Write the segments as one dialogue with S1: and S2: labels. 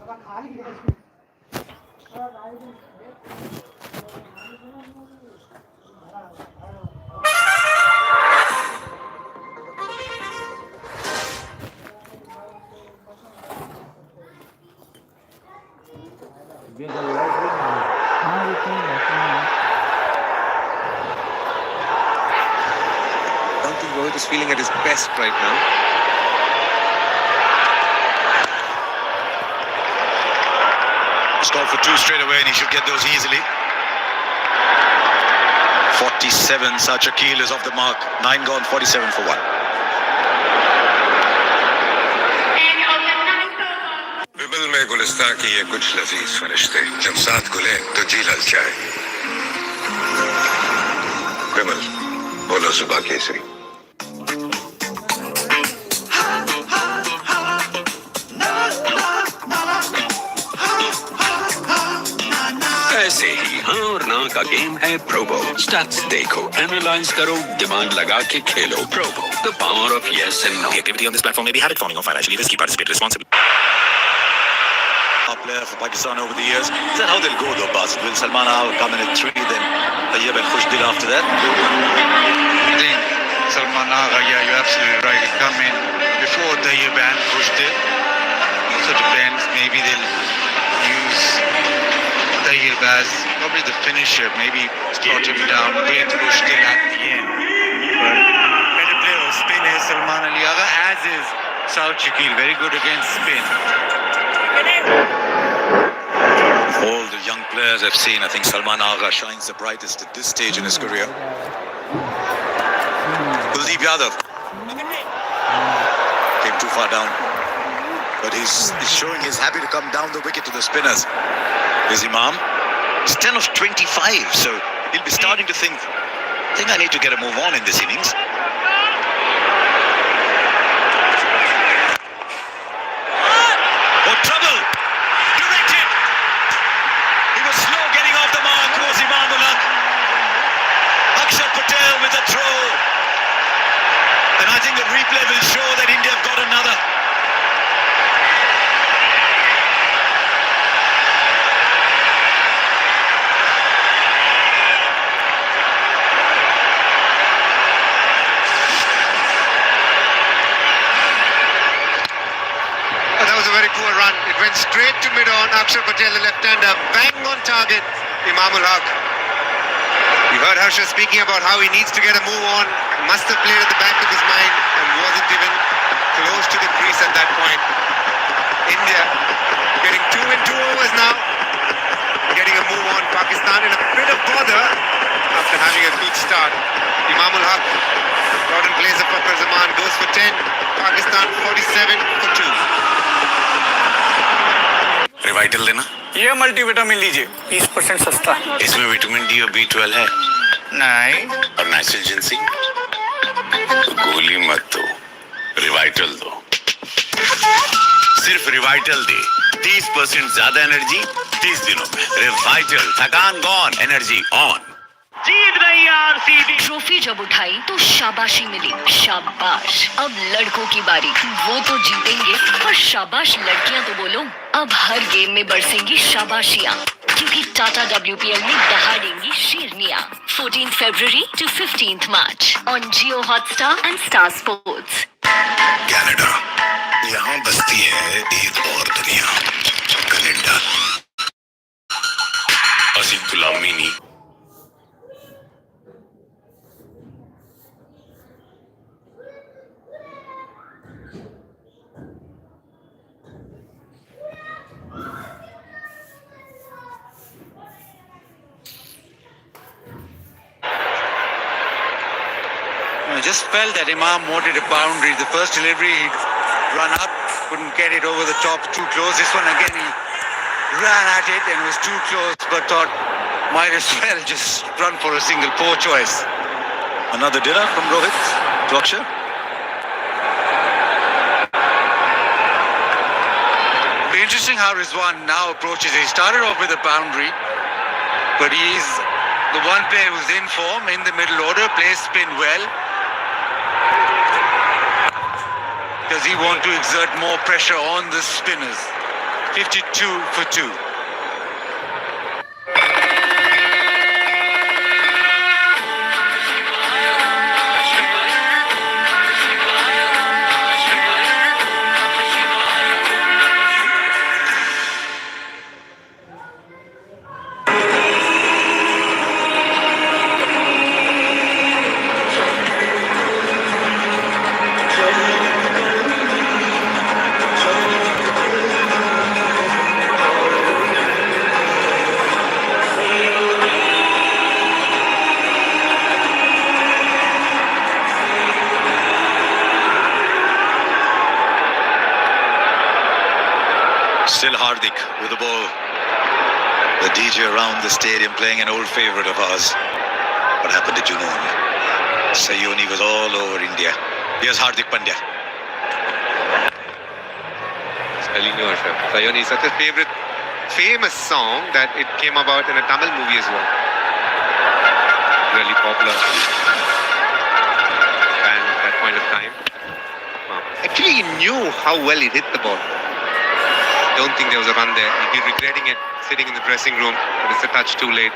S1: don't think Rohit is feeling at his best right now.
S2: He's called for 2 straight away and he should get those easily. 47, Shakil is off the mark. 9 gone, 47 for 1.
S3: विमल में गुलिस्तां की ये कुछ लजीज फरिश्ते जब साथ खुले तो जी ललचाए। विमल बोलो सुबह केसरी।
S4: ऐसे ही हाँ और ना का गेम है प्रोबो। स्टैट्स देखो, एनालाइज करो, दिमाग लगा के खेलो। Probo, the power of yes and no.
S5: The activity on this platform may be habit forming or financially risky. Participate responsibly.
S2: Top player for Pakistan over the years. Is that how they'll go though, Basit? Will Salman Agha come in at 3, then Tayyib and Khushdil after that?
S6: I think Salman Agha, yeah, you're absolutely right. He'll come in before Tayyib and Khushdil. Also depends, maybe they'll use Tayyib as probably the finisher, maybe slot him down with Khushdil at the end. But better player of spin is Salman Ali Agha, as is Saud Shakil, very good against spin.
S2: All the young players I've seen, I think Salman Agha shines the brightest at this stage in his career. Kuldeep Yadav came too far down, but he's showing he's happy to come down the wicket to the spinners. Is Imam? He's 10 of 25, so he'll be starting to think I need to get a move on in this innings. Oh, trouble! Directed! He was slow getting off the mark, was Imamul Haq. Akshar Patel with a throw. And I think the replay will show that India have got another.
S1: Poor run. It went straight to mid-on. Akshar Patel, the left-hander, bang on target. Imamul Haq. You heard Harsha speaking about how he needs to get a move on. Must have played at the back of his mind and wasn't even close to the crease at that point. India getting 2 in 2 overs now. Getting a move on. Pakistan in a bit of bother after having a good start. Imamul Haq brought in place of Fakhar Zaman, goes for 10. Pakistan 47 for 2.
S2: Revital लेना?
S6: ये multivitamin लीजिए, 20% सस्ता।
S2: इसमें vitamin D और B12 है।
S6: नहीं।
S2: और nitrogen C? गोली मत दो, रिवाइटल दो। सिर्फ रिवाइटल दे, 30% ज्यादा एनर्जी 30 दिनों में। रिवाइटल, थकान गॉन, एनर्जी ऑन।
S7: जीत गई आरसीबी। ट्रॉफी जब उठाई तो शाबाशी मिली। शाबाश। अब लड़कों की बारी, वो तो जीतेंगे, पर शाबाश लड़कियां तो बोलो। अब हर गेम में बरसेंगी शाबाशियां, क्योंकि टाटा WPL में दहाड़ेंगी शेरनियां। 14 फरवरी to 15 मार्च on Jio Hotstar and Star Sports.
S2: Canada, यहाँ बसती है एक और दुनिया, कनाडा। असीम गुलामीनी।
S6: I just felt that Imam wanted a boundary. The first delivery, he'd run up, couldn't get it over the top, too close. This one again, he ran at it and was too close, but thought might as well just run for a single. Poor choice.
S2: Another dinner from Rohit to Akshar.
S6: Be interesting how Rizwan now approaches. He started off with a boundary, but he's the one player who's in form in the middle order, plays spin well. Does he want to exert more pressure on the spinners? 52 for 2.
S2: Still Hardik with the ball. The DJ around the stadium playing an old favourite of ours. What happened to Junoon? Sayoni was all over India. Here's Hardik Pandya.
S1: Telling you, Ashraf. Sayoni is such a famous song that it came about in a Tamil movie as well. Really popular band at that point of time. Actually, he knew how well he hit the ball. Don't think there was a run there. He'd be regretting it sitting in the dressing room, but it's a touch too late.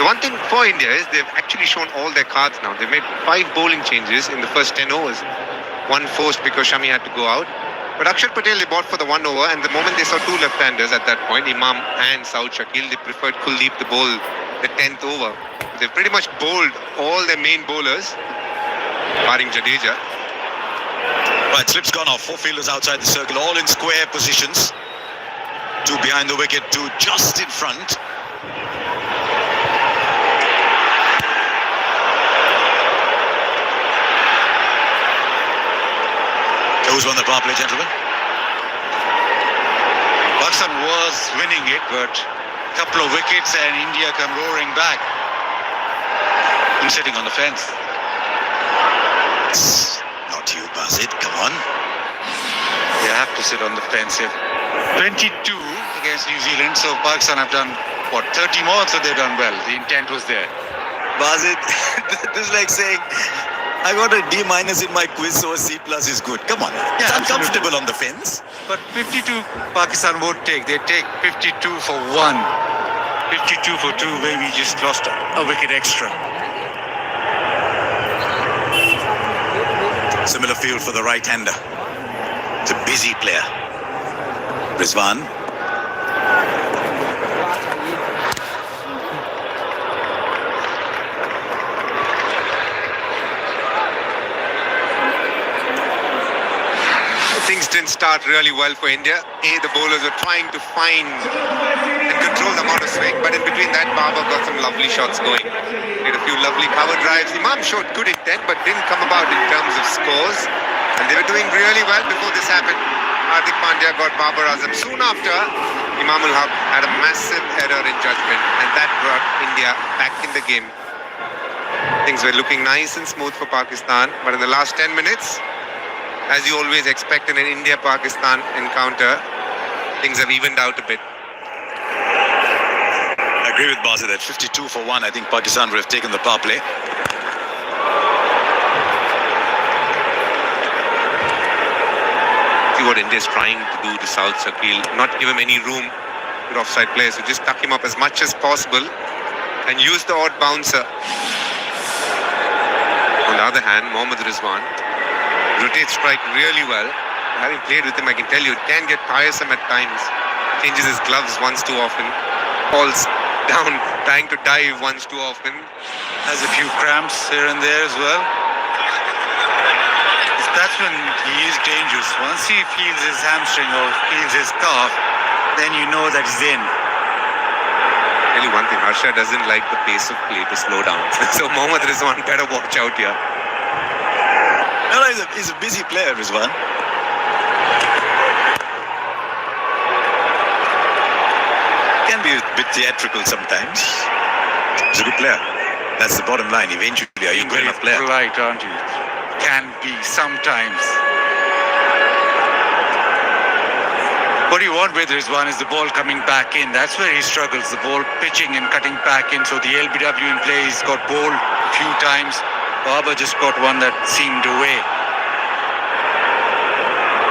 S1: The one thing for India is they've actually shown all their cards now. They've made 5 bowling changes in the first 10 overs. One forced because Shami had to go out. But Akshar Patel, they bought for the 1 over, and the moment they saw 2 left-handers at that point, Imam and Saud Shakil, they preferred Kuldeep to bowl the 10th over. They've pretty much bowled all their main bowlers, barring Jadeja.
S2: Right, slip's gone off. 4 fielders outside the circle, all in square positions. 2 behind the wicket, 2 just in front. Who's won the power play, gentlemen?
S6: Pakistan was winning it, but a couple of wickets and India come roaring back. I'm sitting on the fence.
S2: Not you, Basit. Come on.
S6: They have to sit on the fence here. 22 against New Zealand, so Pakistan have done, 30 more, so they've done well. The intent was there.
S2: Basit, this is like saying, I got a D- in my quiz, so a C+ is good. Come on. It's uncomfortable on the fence.
S6: But 52 Pakistan won't take. They take 52 for 1. 52 for 2, where we just lost a wicket extra.
S2: Similar field for the right-hander. It's a busy player. Rizwan.
S1: Things didn't start really well for India. The bowlers were trying to find and control the amount of swing, but in between that, Babar got some lovely shots going. Made a few lovely cover drives. Imam showed good intent, but didn't come about in terms of scores. And they were doing really well before this happened. Hardik Pandya got Babar Azam. Soon after, Imam ul Haq had a massive error in judgment, and that brought India back in the game. Things were looking nice and smooth for Pakistan, but in the last 10 minutes, as you always expect in an India-Pakistan encounter, things have evened out a bit.
S2: I agree with Basit that 52 for 1. I think Pakistan would have taken the power play.
S1: See what India is trying to do to Saud Shakil, not give him any room with offside players, so just tuck him up as much as possible and use the odd bouncer. On the other hand, Mohammad Rizwan rotates strike really well. Having played with him, I can tell you, it can get tiresome at times. Changes his gloves once too often. Falls down, trying to dive once too often.
S6: Has a few cramps here and there as well. That's when he is dangerous. Once he feels his hamstring or feels his calf, then you know that he's in.
S1: Really one thing, Harsha doesn't like the pace of play to slow down. So Mohammad Rizwan better watch out here.
S2: No, he's a busy player, Rizwan. Can be a bit theatrical sometimes. He's a good player. That's the bottom line. Eventually, are you a good enough player?
S6: Polite, aren't you? Can be sometimes. What you want with Rizwan is the ball coming back in. That's where he struggles. The ball pitching and cutting back in. So the LBW in play, he's got bowled a few times. Babar just got one that seemed away.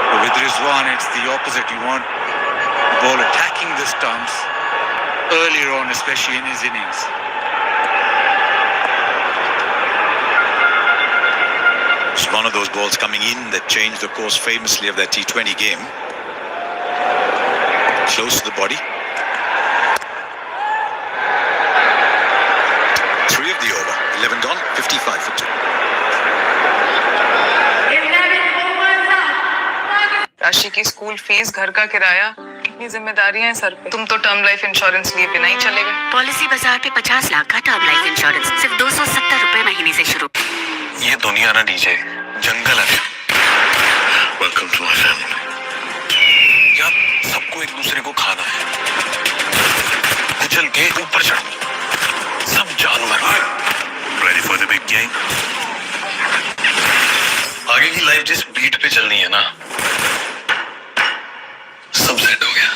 S6: But with Rizwan, it's the opposite. You want Ball attacking the stumps earlier on, especially in his innings.
S2: It's one of those balls coming in that changed the course famously of that T20 game. Close to the body. 3 of the over. 11 gone. 55 for 2.
S8: राशि की school fees, घर का किराया, कितनी जिम्मेदारियां हैं sir पे। तुम तो टर्म लाइफ इंश्योरेंस लिए बिना ही चले गए।
S9: पॉलिसी बाजार पे 50 लाख का टर्म लाइफ इंश्योरेंस सिर्फ 270 रुपए महीने से शुरू।
S5: ये दुनिया ना डीजे, जंगल है। Welcome to my family. यार सबको एक दूसरे को खाना है, कुचल के ऊपर चढ़, सब जानवर। Ready for the big game. आगे की लाइफ जिस बीट पे चलनी है ना, सब सेट हो गया।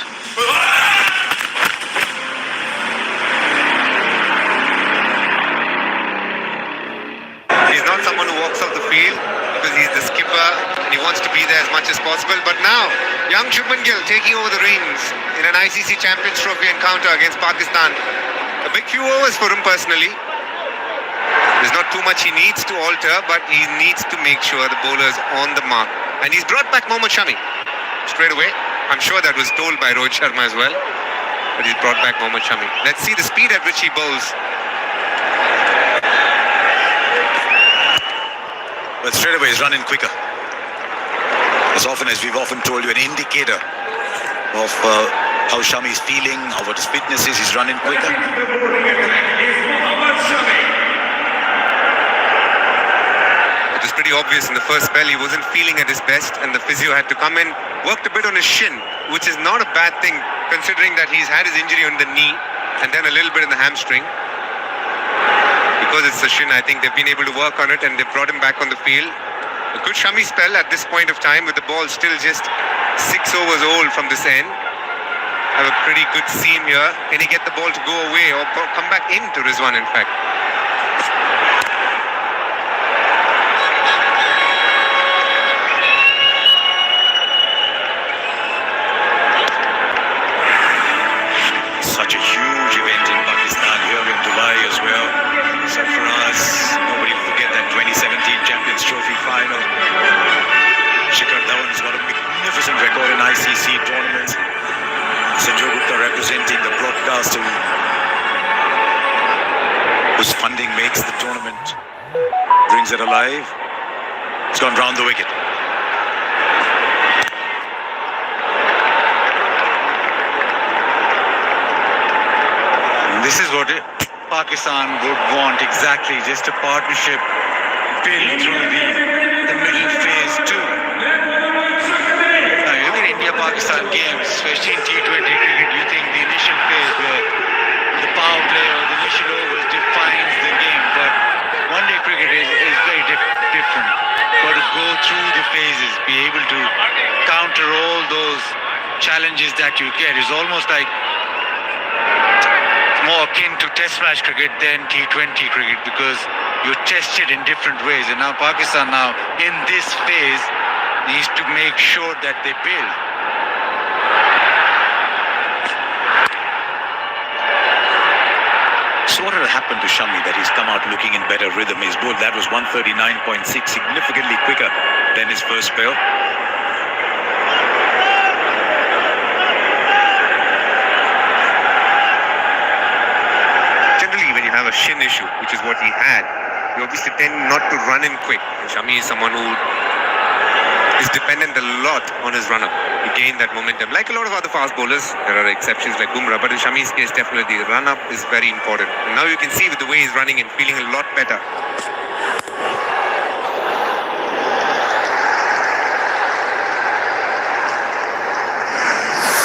S1: He's not someone who walks off the field because he's the skipper and he wants to be there as much as possible. But now, young Shubman Gill taking over the reins in an ICC Champions Trophy encounter against Pakistan. A big few overs for him personally. There's not too much he needs to alter, but he needs to make sure the bowler's on the mark. And he's brought back Mohammad Shami straight away. I'm sure that was told by Rohit Sharma as well. But he's brought back Mohammad Shami. Let's see the speed at which he bowls.
S2: But straight away he's running quicker. As often as we've often told you, an indicator of how Shami is feeling, how what his fitness is, he's running quicker.
S1: It was pretty obvious in the first spell he wasn't feeling at his best and the physio had to come in, worked a bit on his shin, which is not a bad thing considering that he's had his injury on the knee and then a little bit in the hamstring. Because it's the shin, I think they've been able to work on it and they brought him back on the field. A good Shami spell at this point of time with the ball still just 6 overs old from this end. Have a pretty good seam here. Can he get the ball to go away or come back into Rizwan in fact?
S2: Such a huge event in Pakistan here in Dubai as well. So for us, nobody will forget that 2017 Champions Trophy final. Shikhar Dhawan's got a magnificent record in ICC tournaments. Sanjay Gupta representing the broadcaster whose funding makes the tournament, brings it alive. It's gone round the wicket.
S6: This is what Pakistan would want exactly, just a partnership built through the middle phase too. Now you look at India-Pakistan games, especially in T20 cricket, you think the initial phase where the power play or the initial overs defines the game, but one-day cricket is very different. Got to go through the phases, be able to counter all those challenges that you get. It's almost like more akin to test match cricket than T20 cricket because you're tested in different ways. And now Pakistan now in this phase needs to make sure that they build.
S2: So what had happened to Shami that he's come out looking in better rhythm? His ball, that was 139.6, significantly quicker than his first spell.
S1: Have a shin issue, which is what he had. You obviously tend not to run in quick. And Shami is someone who is dependent a lot on his run-up to gain that momentum. Like a lot of other fast bowlers, there are exceptions like Bumrah, but in Shami's case, definitely the run-up is very important. And now you can see with the way he's running and feeling a lot better.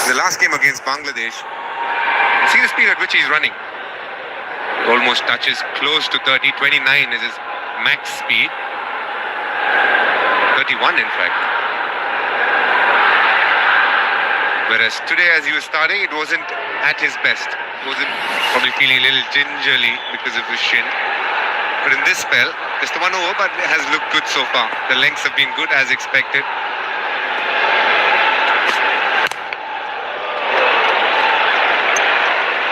S1: The last game against Bangladesh, you see the speed at which he's running. Almost touches close to 30, 29 is his max speed. 31 in fact. Whereas today as he was starting, it wasn't at his best. Wasn't probably feeling a little gingerly because of his shin. But in this spell, just the one over, but it has looked good so far. The lengths have been good as expected.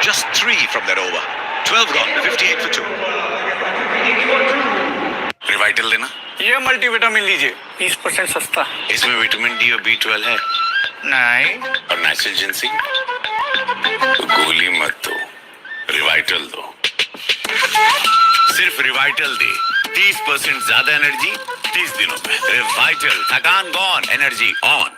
S2: just 3 from that over. 12 gone, 58 for 2.
S5: Revital लेना,
S6: ये multivitamin लीजिए, 20% सस्ता।
S5: इसमें vitamin D और B12 है
S6: नहीं,
S5: और nitrogen. तो गोली मत दो, रिवाइटल दो। सिर्फ रिवाइटल दे, 30% ज्यादा एनर्जी 30 दिनों में। रिवाइटल, थकान gone, energy on.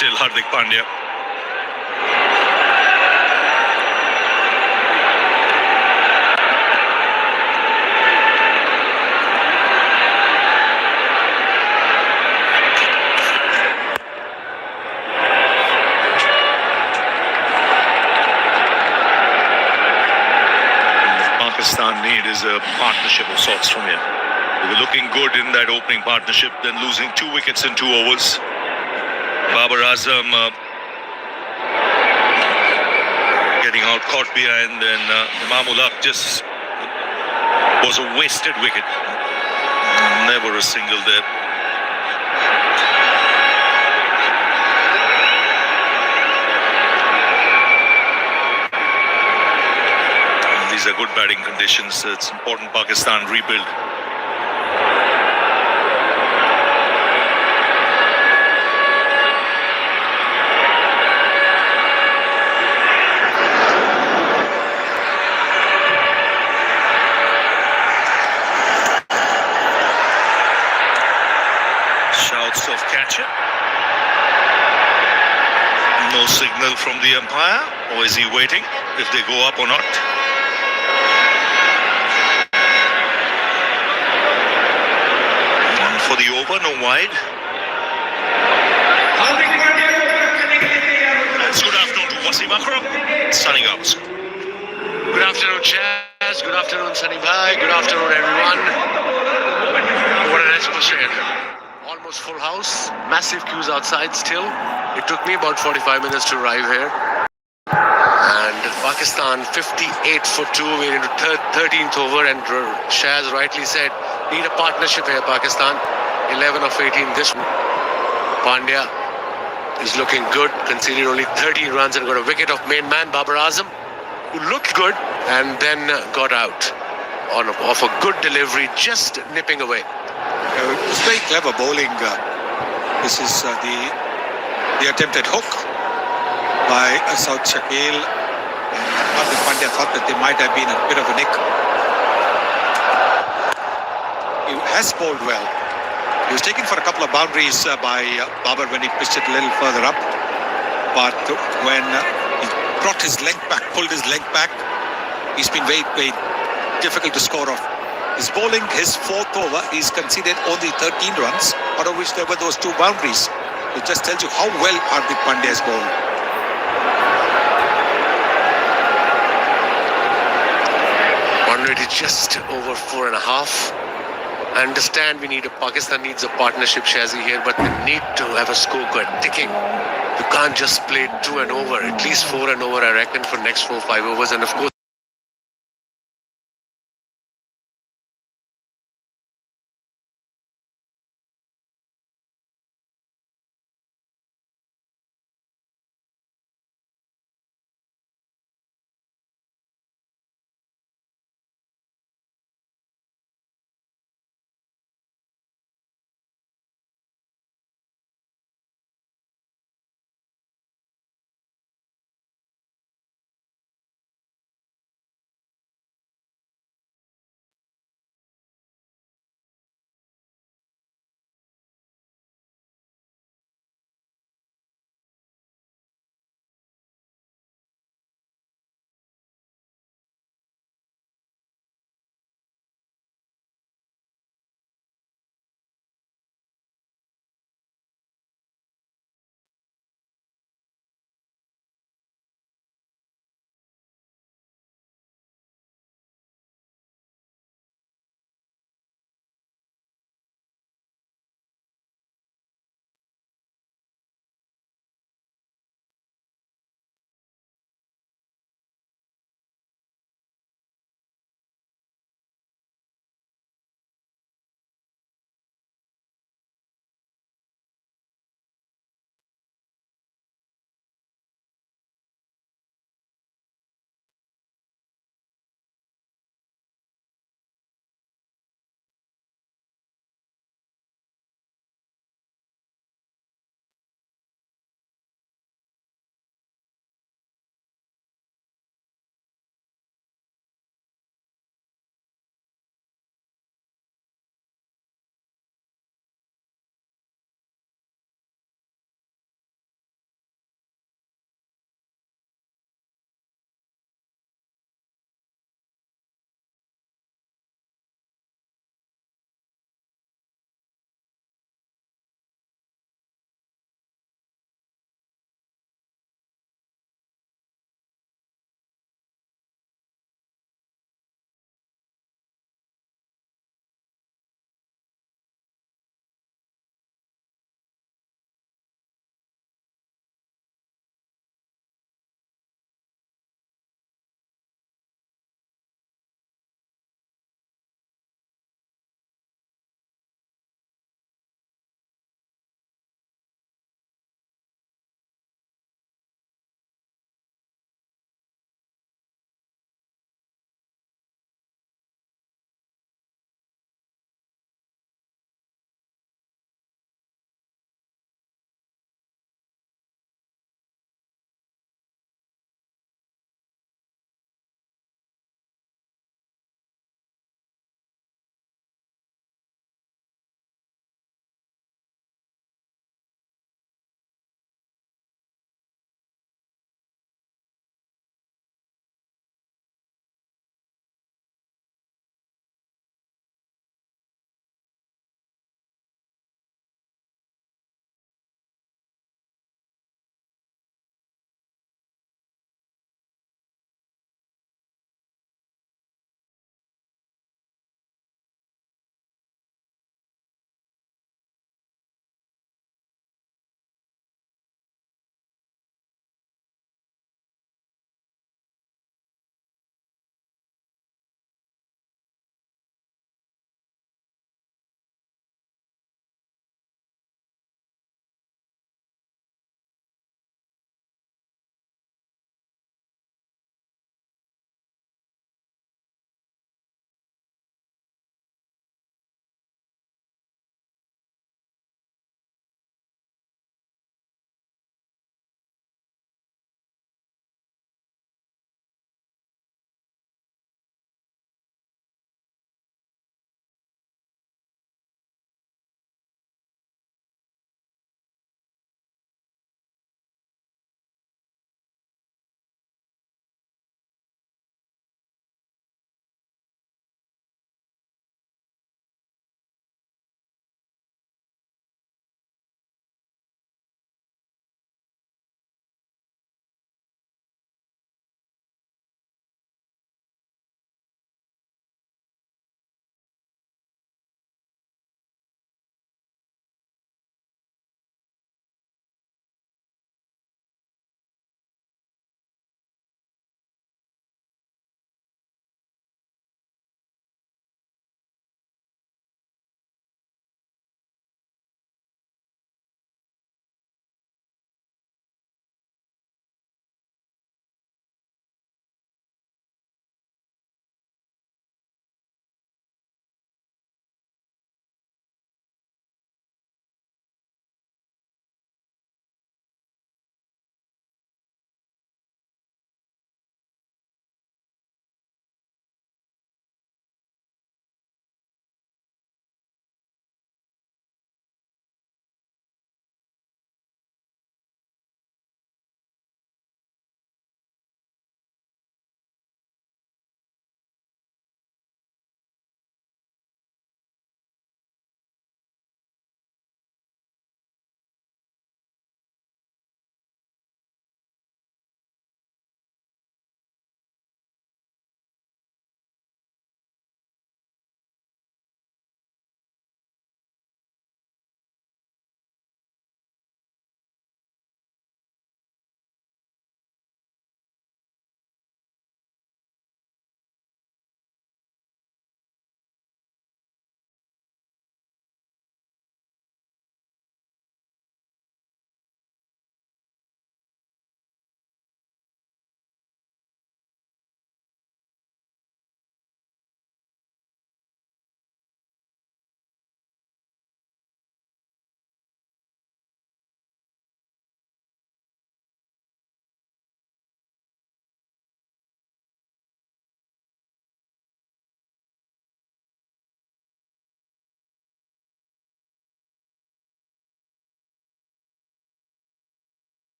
S2: Still Hardik Pandya. Pakistan need is a partnership of sorts from here. They were looking good in that opening partnership, then losing 2 wickets in 2 overs. Babar Azam getting out caught behind, and Imamul Haq just was a wasted wicket. Never a single there. And these are good batting conditions. It's important Pakistan rebuild. Shouts of catcher. No signal from the umpire, or is he waiting if they go up or not? And for the over, no wide. That's good afternoon to Wasim Akram, sunning out.
S10: Good afternoon, Chaz. Good afternoon, Sunny Bhai. Good afternoon, everyone. What an atmosphere. Almost full house. Massive queues outside still. It took me about 45 minutes to arrive here. And Pakistan 58 for 2. We're into 13th over, and Shaz rightly said, need a partnership here, Pakistan. 11 of 18 this one. Pandya is looking good, conceded only 13 runs and got a wicket of main man Babar Azam, who looked good and then got out off a good delivery, just nipping away.
S6: it's very clever bowling. This is the attempted hook by South Shakil. Hardik Pandya thought that there might have been a bit of a nick. He has bowled well. He was taken for a couple of boundaries by Babar when he pitched it a little further up. But when he brought his length back, pulled his length back, he's been very, very difficult to score off. His bowling, his 4th over, he's conceded only 13 runs, out of which there were those 2 boundaries. It just tells you how well Hardik Pandya has bowled.
S10: One rate is just over 4.5. I understand Pakistan needs a partnership, Shazi, here, but they need to have a scorecard ticking. You can't just play 2 and over, at least 4 and over, I reckon, for next 4-5 overs. And of course,